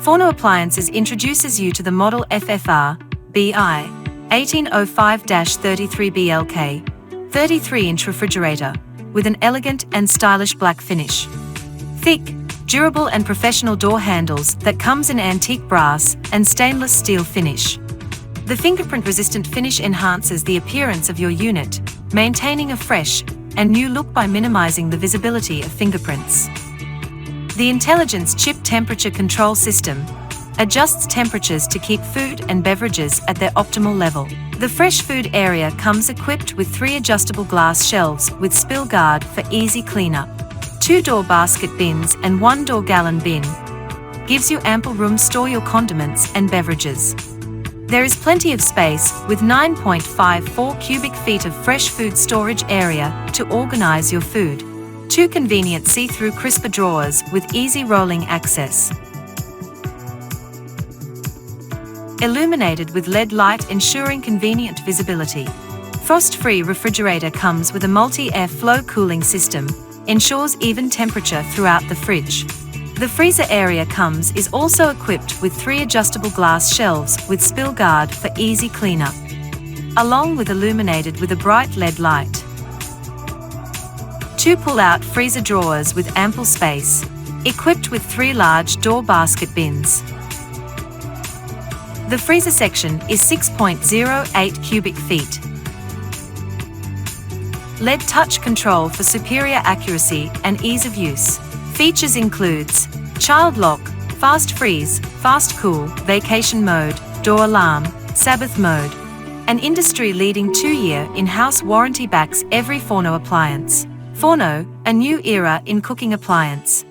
Forno Appliances introduces you to the model FFRBI1805-33BLK 33-inch refrigerator with an elegant and stylish black finish. Thick, durable and professional door handles that comes in antique brass and stainless steel finish. The fingerprint-resistant finish enhances the appearance of your unit, maintaining a fresh and new look by minimizing the visibility of fingerprints. The Intelligence Chip Temperature Control System adjusts temperatures to keep food and beverages at their optimal level. The fresh food area comes equipped with 3 adjustable glass shelves with spill guard for easy cleanup. 2 door basket bins and 1 door gallon bin gives you ample room to store your condiments and beverages. There is plenty of space with 9.54 cubic feet of fresh food storage area to organize your food. 2 convenient see-through crisper drawers with easy rolling access. Illuminated with LED light ensuring convenient visibility. Frost-free refrigerator comes with a multi-air flow cooling system, ensures even temperature throughout the fridge. The freezer area is also equipped with 3 adjustable glass shelves with spill guard for easy cleanup, along with illuminated with a bright LED light. 2 pull-out freezer drawers with ample space, equipped with 3 large door basket bins. The freezer section is 6.08 cubic feet. LED touch control for superior accuracy and ease of use. Features includes child lock, fast freeze, fast cool, vacation mode, door alarm, Sabbath mode. An industry-leading 2-year in-house warranty backs every Forno appliance. Forno, a new era in cooking appliance.